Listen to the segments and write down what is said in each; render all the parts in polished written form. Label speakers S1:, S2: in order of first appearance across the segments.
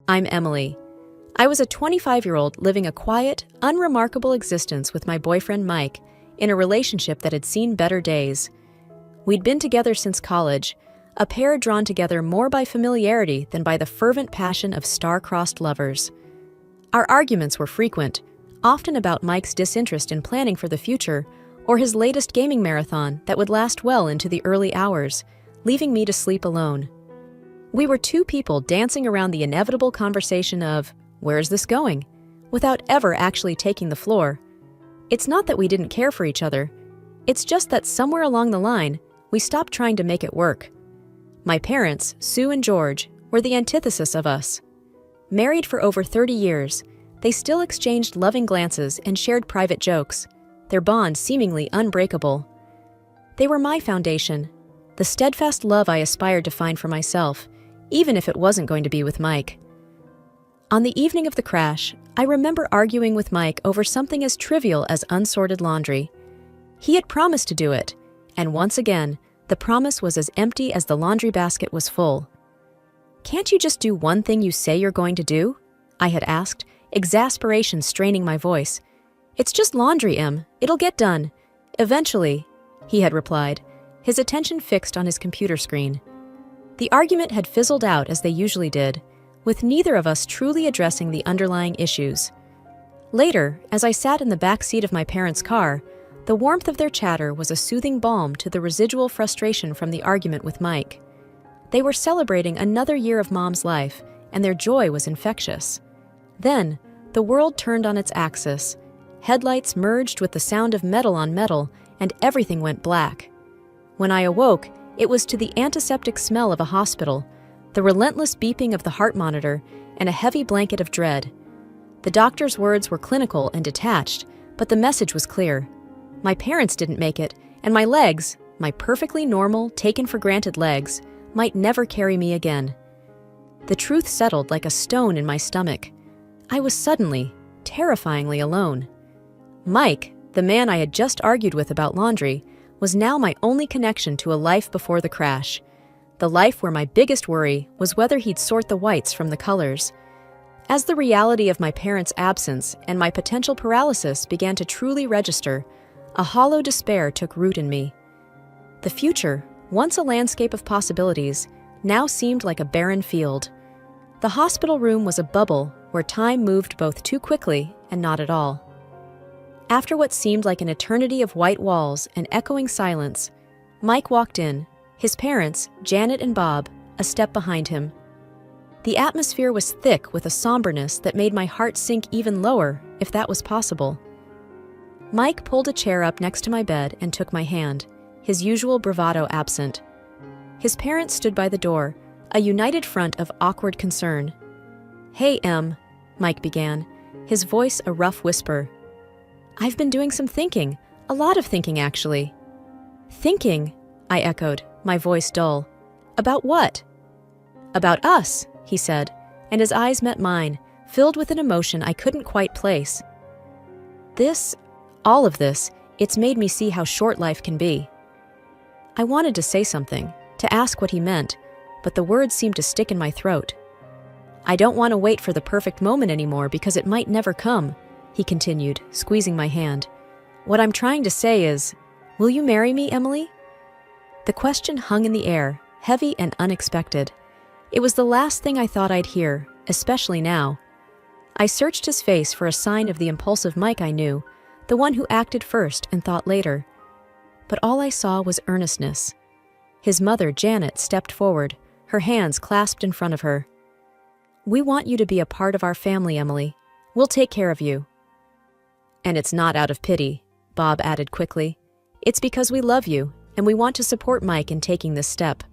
S1: I'm Emily. I was a 25-year-old living a quiet, unremarkable existence with my boyfriend Mike in a relationship that had seen better days. We'd been together since college, a pair drawn together more by familiarity than by the fervent passion of star-crossed lovers. Our arguments were frequent, often about Mike's disinterest in planning for the future or his latest gaming marathon that would last well into the early hours, leaving me to sleep alone. We were two people dancing around the inevitable conversation of, "Where's this going?" without ever actually taking the floor. It's not that we didn't care for each other. It's just that somewhere along the line, we stopped trying to make it work. My parents, Sue and George, were the antithesis of us. Married for over 30 years, they still exchanged loving glances and shared private jokes, their bond seemingly unbreakable. They were my foundation, the steadfast love I aspired to find for myself, even if it wasn't going to be with Mike. On the evening of the crash, I remember arguing with Mike over something as trivial as unsorted laundry. He had promised to do it, and once again, the promise was as empty as the laundry basket was full. "Can't you just do one thing you say you're going to do?" I had asked, exasperation straining my voice. "It's just laundry, Em. It'll get done. Eventually," he had replied, his attention fixed on his computer screen. The argument had fizzled out as they usually did, with neither of us truly addressing the underlying issues. Later, as I sat in the back seat of my parents' car, the warmth of their chatter was a soothing balm to the residual frustration from the argument with Mike. They were celebrating another year of Mom's life, and their joy was infectious. Then, the world turned on its axis. Headlights merged with the sound of metal on metal, and everything went black. When I awoke, it was to the antiseptic smell of a hospital, the relentless beeping of the heart monitor, and a heavy blanket of dread. The doctor's words were clinical and detached, but the message was clear. My parents didn't make it, and my legs, my perfectly normal, taken-for-granted legs, might never carry me again. The truth settled like a stone in my stomach. I was suddenly, terrifyingly alone. Mike, the man I had just argued with about laundry, was now my only connection to a life before the crash. The life where my biggest worry was whether he'd sort the whites from the colors. As the reality of my parents' absence and my potential paralysis began to truly register, a hollow despair took root in me. The future, once a landscape of possibilities, now seemed like a barren field. The hospital room was a bubble where time moved both too quickly and not at all. After what seemed like an eternity of white walls and echoing silence, Mike walked in, his parents, Janet and Bob, a step behind him. The atmosphere was thick with a somberness that made my heart sink even lower, if that was possible. Mike pulled a chair up next to my bed and took my hand, his usual bravado absent. His parents stood by the door, a united front of awkward concern. "Hey, Em," Mike began, his voice a rough whisper. "I've been doing some thinking, a lot of thinking, actually." "Thinking?" I echoed, my voice dull. "About what?" "About us," he said, and his eyes met mine, filled with an emotion I couldn't quite place. All of this, it's made me see how short life can be." I wanted to say something, to ask what he meant, but the words seemed to stick in my throat. "I don't want to wait for the perfect moment anymore because it might never come," he continued, squeezing my hand. "What I'm trying to say is, will you marry me, Emily?" The question hung in the air, heavy and unexpected. It was the last thing I thought I'd hear, especially now. I searched his face for a sign of the impulsive Mike I knew, the one who acted first and thought later. But all I saw was earnestness. His mother, Janet, stepped forward, her hands clasped in front of her. "We want you to be a part of our family, Emily. We'll take care of you." "And it's not out of pity," Bob added quickly. "It's because we love you, and we want to support Mike in taking this step."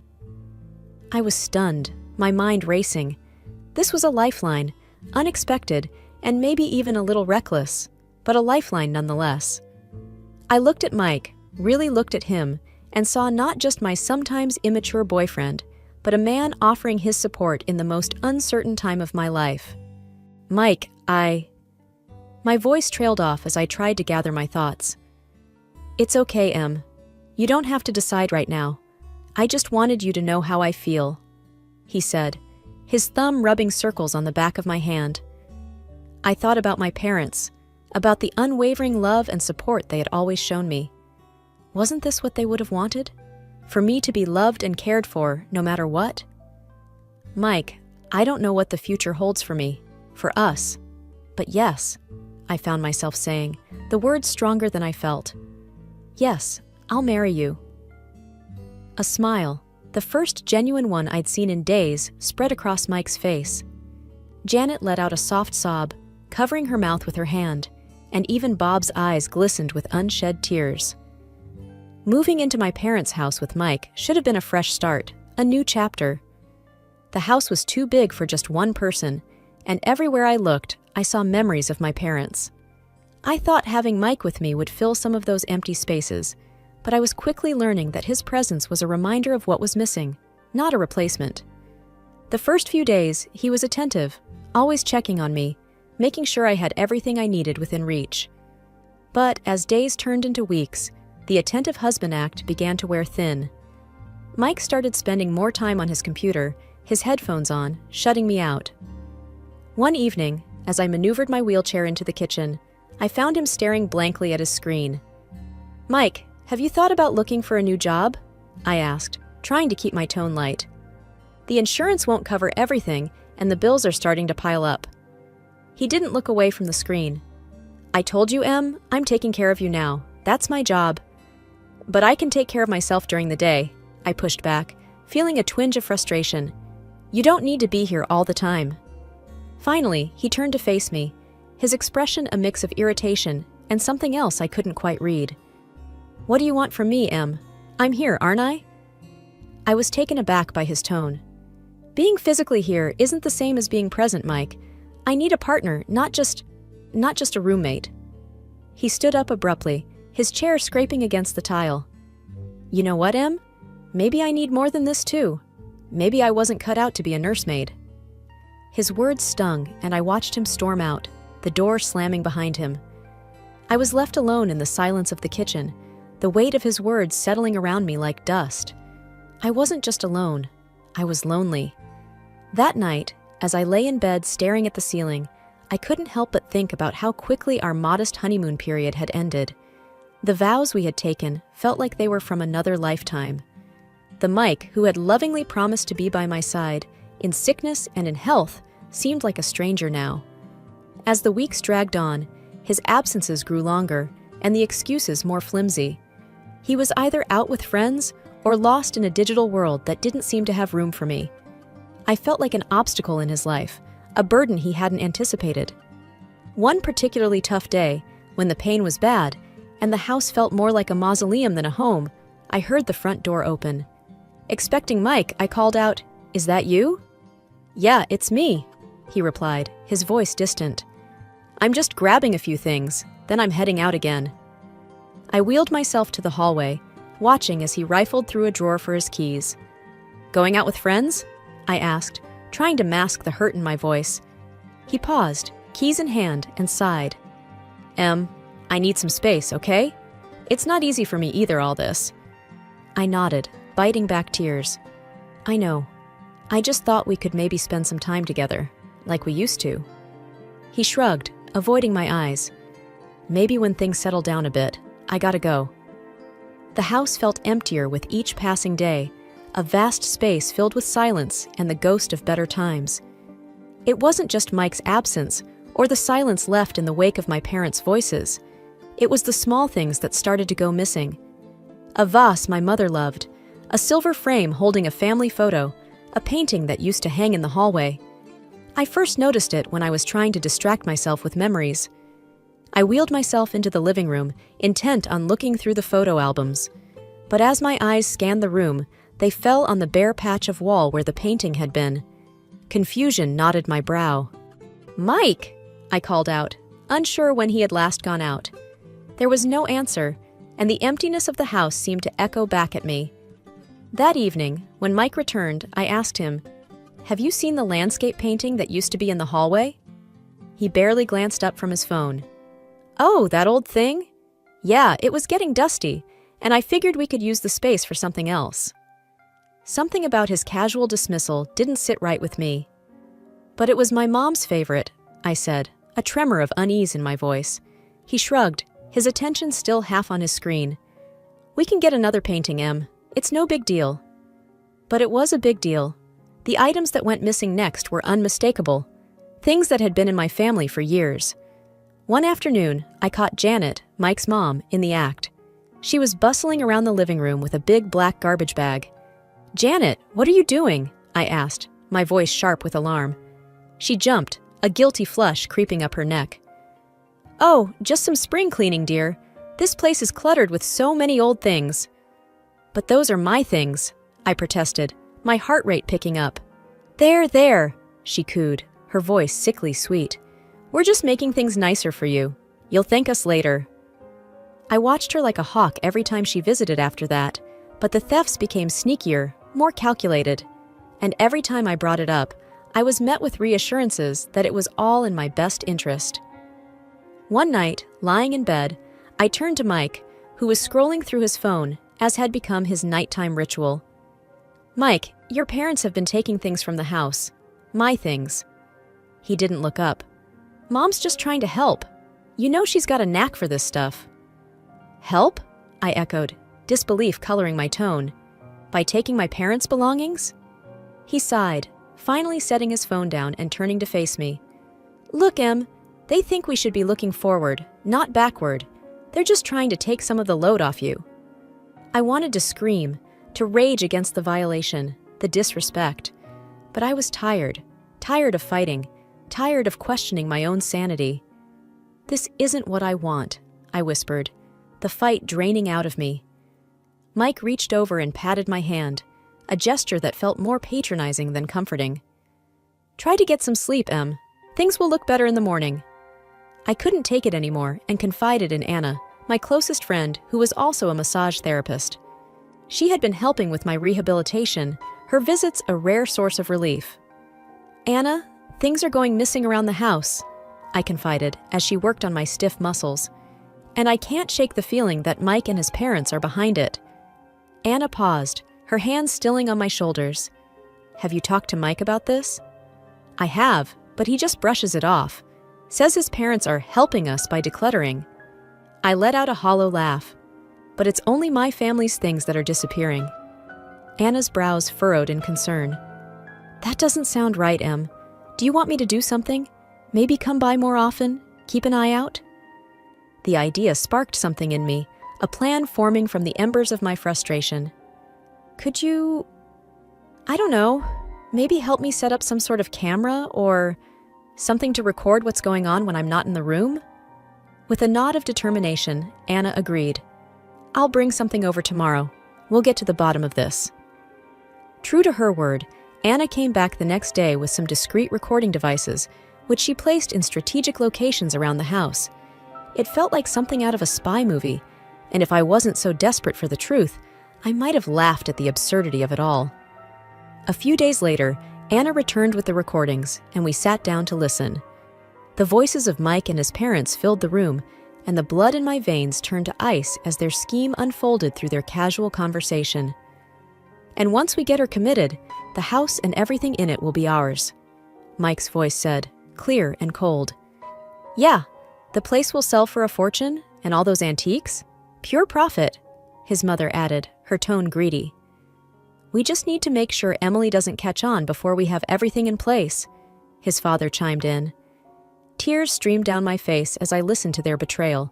S1: I was stunned, my mind racing. This was a lifeline, unexpected, and maybe even a little reckless, but a lifeline nonetheless. I looked at Mike, really looked at him, and saw not just my sometimes immature boyfriend, but a man offering his support in the most uncertain time of my life. "Mike, My voice trailed off as I tried to gather my thoughts. "It's okay, Em. You don't have to decide right now. I just wanted you to know how I feel," he said, his thumb rubbing circles on the back of my hand. I thought about my parents, about the unwavering love and support they had always shown me. Wasn't this what they would have wanted? For me to be loved and cared for, no matter what? Mike, I don't know what the future holds for me, for us. But yes, I found myself saying, the words stronger than I felt. Yes, I'll marry you. A smile, the first genuine one I'd seen in days, spread across Mike's face. Janet let out a soft sob, covering her mouth with her hand, and even Bob's eyes glistened with unshed tears. Moving into my parents' house with Mike should have been a fresh start, a new chapter. The house was too big for just one person, and everywhere I looked, I saw memories of my parents. I thought having Mike with me would fill some of those empty spaces, but I was quickly learning that his presence was a reminder of what was missing, not a replacement. The first few days, he was attentive, always checking on me, making sure I had everything I needed within reach. But as days turned into weeks, the attentive husband act began to wear thin. Mike started spending more time on his computer, his headphones on, shutting me out. One evening, as I maneuvered my wheelchair into the kitchen, I found him staring blankly at his screen. "Mike, have you thought about looking for a new job?" I asked, trying to keep my tone light. "The insurance won't cover everything, and the bills are starting to pile up." He didn't look away from the screen. "I told you, Em, I'm taking care of you now. That's my job." "But I can take care of myself during the day," I pushed back, feeling a twinge of frustration. "You don't need to be here all the time." Finally, he turned to face me, his expression a mix of irritation and something else I couldn't quite read. "What do you want from me, Em? I'm here, aren't I?" I was taken aback by his tone. "Being physically here isn't the same as being present, Mike. I need a partner, not just a roommate." He stood up abruptly, his chair scraping against the tile. "You know what, Em? Maybe I need more than this too. Maybe I wasn't cut out to be a nursemaid." His words stung, and I watched him storm out, the door slamming behind him. I was left alone in the silence of the kitchen, the weight of his words settling around me like dust. I wasn't just alone, I was lonely. That night, as I lay in bed staring at the ceiling, I couldn't help but think about how quickly our modest honeymoon period had ended. The vows we had taken felt like they were from another lifetime. The Mike who had lovingly promised to be by my side, in sickness and in health, seemed like a stranger now. As the weeks dragged on, his absences grew longer, and the excuses more flimsy. He was either out with friends or lost in a digital world that didn't seem to have room for me. I felt like an obstacle in his life, a burden he hadn't anticipated. One particularly tough day, when the pain was bad, and the house felt more like a mausoleum than a home, I heard the front door open. Expecting Mike, I called out, "Is that you?" "Yeah, it's me," he replied, his voice distant. "I'm just grabbing a few things, then I'm heading out again." I wheeled myself to the hallway, watching as he rifled through a drawer for his keys. "Going out with friends?" I asked, trying to mask the hurt in my voice. He paused, keys in hand, and sighed. "Em, I need some space, okay? It's not easy for me either, all this." I nodded, biting back tears. "I know. I just thought we could maybe spend some time together, like we used to." He shrugged, avoiding my eyes. "Maybe when things settle down a bit, I gotta go." The house felt emptier with each passing day, a vast space filled with silence and the ghost of better times. It wasn't just Mike's absence or the silence left in the wake of my parents' voices. It was the small things that started to go missing. A vase my mother loved, a silver frame holding a family photo, a painting that used to hang in the hallway. I first noticed it when I was trying to distract myself with memories. I wheeled myself into the living room, intent on looking through the photo albums. But as my eyes scanned the room, they fell on the bare patch of wall where the painting had been. Confusion knotted my brow. "Mike!" I called out, unsure when he had last gone out. There was no answer, and the emptiness of the house seemed to echo back at me. That evening, when Mike returned, I asked him, "Have you seen the landscape painting that used to be in the hallway?" He barely glanced up from his phone. "Oh, that old thing? Yeah, it was getting dusty, and I figured we could use the space for something else." Something about his casual dismissal didn't sit right with me. But it was my mom's favorite, I said, a tremor of unease in my voice. He shrugged, his attention still half on his screen. We can get another painting, Em. It's no big deal. But it was a big deal. The items that went missing next were unmistakable, things that had been in my family for years. One afternoon, I caught Janet, Mike's mom, in the act. She was bustling around the living room with a big black garbage bag. "Janet, what are you doing?" I asked, my voice sharp with alarm. She jumped, a guilty flush creeping up her neck. "Oh, just some spring cleaning, dear. This place is cluttered with so many old things." "But those are my things," I protested, my heart rate picking up. There, she cooed, her voice sickly sweet. "We're just making things nicer for you. You'll thank us later." I watched her like a hawk every time she visited after that, but the thefts became sneakier, more calculated. And every time I brought it up, I was met with reassurances that it was all in my best interest. One night, lying in bed, I turned to Mike, who was scrolling through his phone, as had become his nighttime ritual. "Mike, your parents have been taking things from the house. My things." He didn't look up. "Mom's just trying to help. You know she's got a knack for this stuff." "Help?" I echoed, disbelief coloring my tone. "By taking my parents' belongings?" He sighed, finally setting his phone down and turning to face me. "Look, Em, they think we should be looking forward, not backward. They're just trying to take some of the load off you." I wanted to scream, to rage against the violation, the disrespect. But I was tired of fighting, tired of questioning my own sanity. "This isn't what I want," I whispered, the fight draining out of me. Mike reached over and patted my hand, a gesture that felt more patronizing than comforting. "Try to get some sleep, Em. Things will look better in the morning." I couldn't take it anymore and confided in Anna, my closest friend, who was also a massage therapist. She had been helping with my rehabilitation, her visits a rare source of relief. "Anna, things are going missing around the house," I confided as she worked on my stiff muscles. "And I can't shake the feeling that Mike and his parents are behind it." Anna paused, her hands stilling on my shoulders. "Have you talked to Mike about this?" "I have, but he just brushes it off. Says his parents are helping us by decluttering." I let out a hollow laugh. "But it's only my family's things that are disappearing." Anna's brows furrowed in concern. "That doesn't sound right, Em. Do you want me to do something? Maybe come by more often? Keep an eye out?" The idea sparked something in me, a plan forming from the embers of my frustration. "Could you, I don't know, maybe help me set up some sort of camera or something to record what's going on when I'm not in the room?" With a nod of determination, Anna agreed. "I'll bring something over tomorrow. We'll get to the bottom of this." True to her word, Anna came back the next day with some discreet recording devices, which she placed in strategic locations around the house. It felt like something out of a spy movie, and if I wasn't so desperate for the truth, I might have laughed at the absurdity of it all. A few days later, Anna returned with the recordings, and we sat down to listen. The voices of Mike and his parents filled the room, and the blood in my veins turned to ice as their scheme unfolded through their casual conversation. "And once we get her committed, the house and everything in it will be ours," Mike's voice said, clear and cold. "Yeah, the place will sell for a fortune, and all those antiques? Pure profit," his mother added, her tone greedy. "We just need to make sure Emily doesn't catch on before we have everything in place," his father chimed in. Tears streamed down my face as I listened to their betrayal.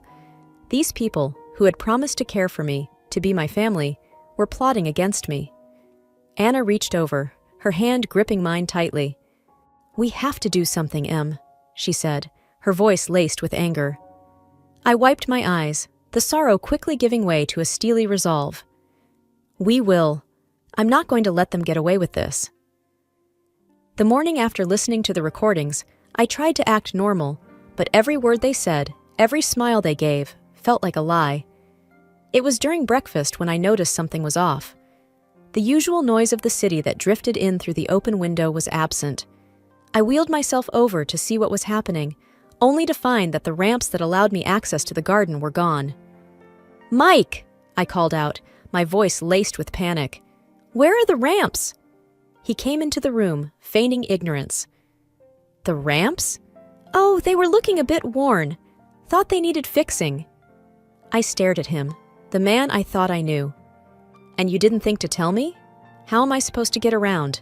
S1: These people, who had promised to care for me, to be my family, were plotting against me. Anna reached over, her hand gripping mine tightly. "We have to do something, Em," she said, her voice laced with anger. I wiped my eyes, the sorrow quickly giving way to a steely resolve. "We will. I'm not going to let them get away with this." The morning after listening to the recordings, I tried to act normal, but every word they said, every smile they gave, felt like a lie. It was during breakfast when I noticed something was off. The usual noise of the city that drifted in through the open window was absent. I wheeled myself over to see what was happening, only to find that the ramps that allowed me access to the garden were gone. "Mike!" I called out, my voice laced with panic. "Where are the ramps?" He came into the room, feigning ignorance. The ramps? Oh, they were looking a bit worn. Thought they needed fixing. I stared at him, the man I thought I knew. And you didn't think to tell me? How am I supposed to get around?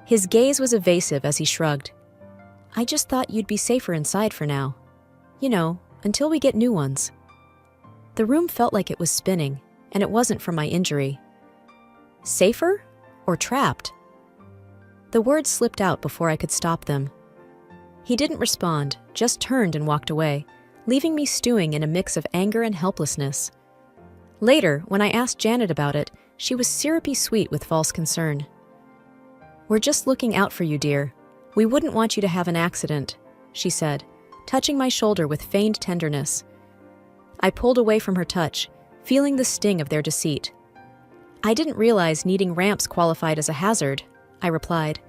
S1: His gaze was evasive as he shrugged. I just thought you'd be safer inside for now. You know, until we get new ones. The room felt like it was spinning, and it wasn't from my injury. Safer? Or trapped? The words slipped out before I could stop them. He didn't respond, just turned and walked away, leaving me stewing in a mix of anger and helplessness. Later, when I asked Janet about it, she was syrupy sweet with false concern. We're just looking out for you, dear. We wouldn't want you to have an accident, she said, touching my shoulder with feigned tenderness. I pulled away from her touch, feeling the sting of their deceit. I didn't realize needing ramps qualified as a hazard, I replied,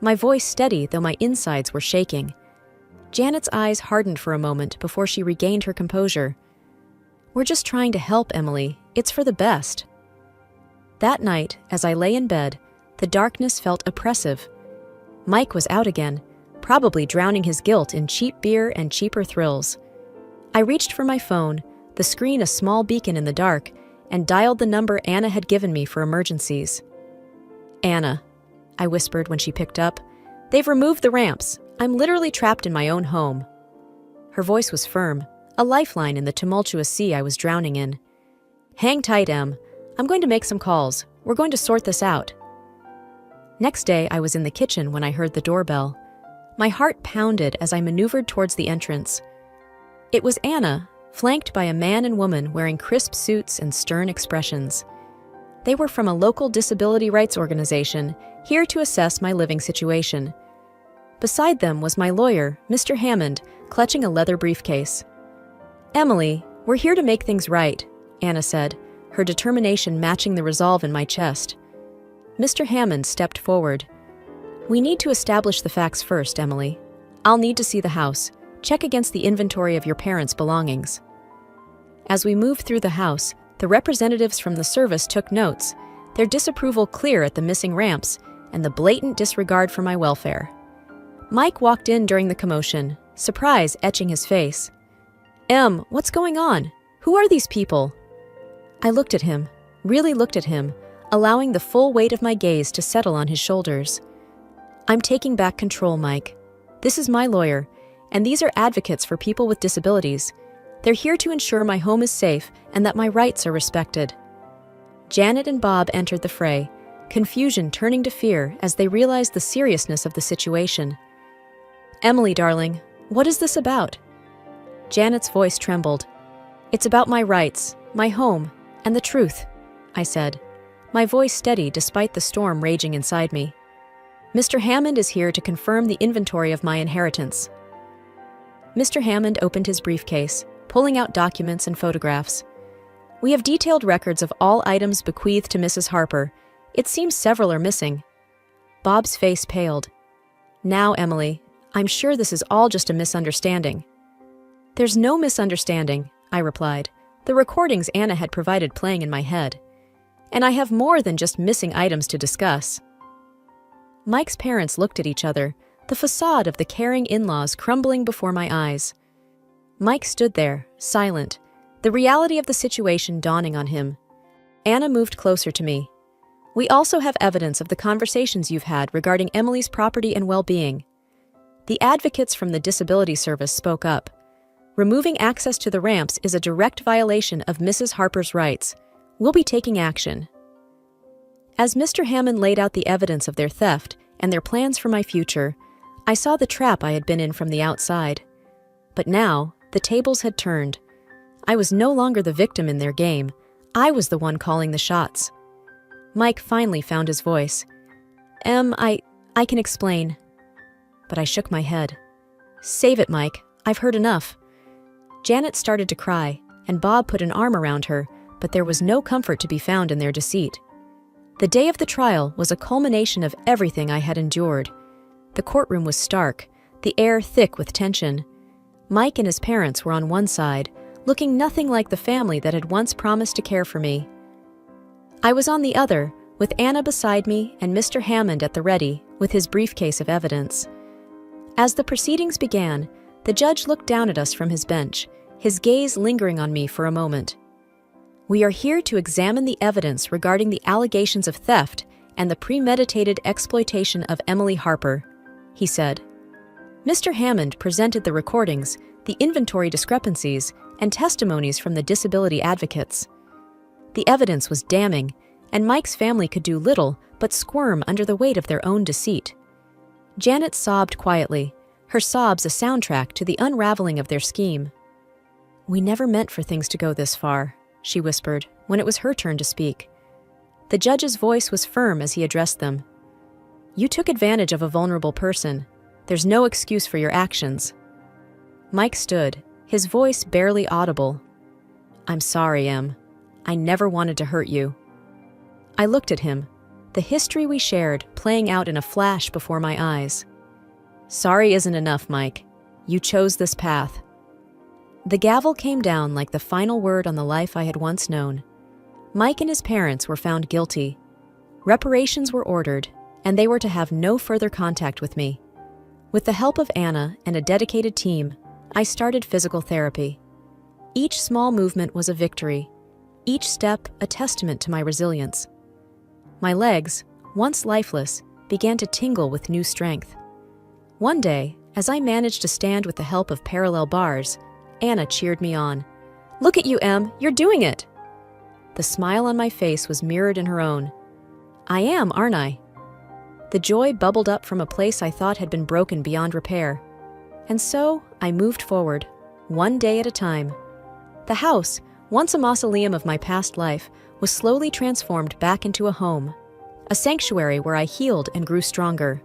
S1: my voice steady though my insides were shaking. Janet's eyes hardened for a moment before she regained her composure. We're just trying to help, Emily. It's for the best. That night, as I lay in bed, the darkness felt oppressive. Mike was out again, probably drowning his guilt in cheap beer and cheaper thrills. I reached for my phone, the screen a small beacon in the dark, and dialed the number Anna had given me for emergencies. Anna, I whispered when she picked up. They've removed the ramps. I'm literally trapped in my own home. Her voice was firm, a lifeline in the tumultuous sea I was drowning in. Hang tight, Em. I'm going to make some calls. We're going to sort this out. Next day, I was in the kitchen when I heard the doorbell. My heart pounded as I maneuvered towards the entrance. It was Anna, flanked by a man and woman wearing crisp suits and stern expressions. They were from a local disability rights organization, here to assess my living situation. Beside them was my lawyer, Mr. Hammond, clutching a leather briefcase. Emily, we're here to make things right, Anna said, her determination matching the resolve in my chest. Mr. Hammond stepped forward. We need to establish the facts first, Emily. I'll need to see the house, check against the inventory of your parents' belongings. As we moved through the house, the representatives from the service took notes, their disapproval clear at the missing ramps and the blatant disregard for my welfare. Mike walked in during the commotion, surprise etching his face. Em, what's going on? Who are these people? I looked at him, really looked at him, allowing the full weight of my gaze to settle on his shoulders. I'm taking back control, Mike. This is my lawyer, and these are advocates for people with disabilities. They're here to ensure my home is safe and that my rights are respected. Janet and Bob entered the fray, confusion turning to fear as they realized the seriousness of the situation. Emily, darling, what is this about? Janet's voice trembled. It's about my rights, my home, and the truth, I said, my voice steady despite the storm raging inside me. Mr. Hammond is here to confirm the inventory of my inheritance. Mr. Hammond opened his briefcase, pulling out documents and photographs. We have detailed records of all items bequeathed to Mrs. Harper. It seems several are missing. Bob's face paled. Now, Emily, I'm sure this is all just a misunderstanding. There's no misunderstanding, I replied, the recordings Anna had provided playing in my head. And I have more than just missing items to discuss. Mike's parents looked at each other, the facade of the caring in-laws crumbling before my eyes. Mike stood there, silent, the reality of the situation dawning on him. Anna moved closer to me. We also have evidence of the conversations you've had regarding Emily's property and well-being. The advocates from the Disability Service spoke up. Removing access to the ramps is a direct violation of Mrs. Harper's rights. We'll be taking action. As Mr. Hammond laid out the evidence of their theft and their plans for my future, I saw the trap I had been in from the outside. But now, the tables had turned. I was no longer the victim in their game. I was the one calling the shots. Mike finally found his voice. I can explain. But I shook my head. Save it, Mike. I've heard enough. Janet started to cry, and Bob put an arm around her, but there was no comfort to be found in their deceit. The day of the trial was a culmination of everything I had endured. The courtroom was stark, the air thick with tension. Mike and his parents were on one side, looking nothing like the family that had once promised to care for me. I was on the other, with Anna beside me and Mr. Hammond at the ready, with his briefcase of evidence. As the proceedings began, the judge looked down at us from his bench, his gaze lingering on me for a moment. "We are here to examine the evidence regarding the allegations of theft and the premeditated exploitation of Emily Harper," he said. Mr. Hammond presented the recordings, the inventory discrepancies, and testimonies from the disability advocates. The evidence was damning, and Mike's family could do little but squirm under the weight of their own deceit. Janet sobbed quietly, her sobs a soundtrack to the unraveling of their scheme. "We never meant for things to go this far," she whispered, when it was her turn to speak. The judge's voice was firm as he addressed them. "You took advantage of a vulnerable person. There's no excuse for your actions." Mike stood, his voice barely audible. "I'm sorry, Em. I never wanted to hurt you." I looked at him, the history we shared playing out in a flash before my eyes. "Sorry isn't enough, Mike. You chose this path." The gavel came down like the final word on the life I had once known. Mike and his parents were found guilty. Reparations were ordered, and they were to have no further contact with me. With the help of Anna and a dedicated team, I started physical therapy. Each small movement was a victory, each step a testament to my resilience. My legs, once lifeless, began to tingle with new strength. One day, as I managed to stand with the help of parallel bars, Anna cheered me on. "Look at you, Em, you're doing it!" The smile on my face was mirrored in her own. "I am, aren't I?" The joy bubbled up from a place I thought had been broken beyond repair. And so, I moved forward, one day at a time. The house, once a mausoleum of my past life, was slowly transformed back into a home, a sanctuary where I healed and grew stronger.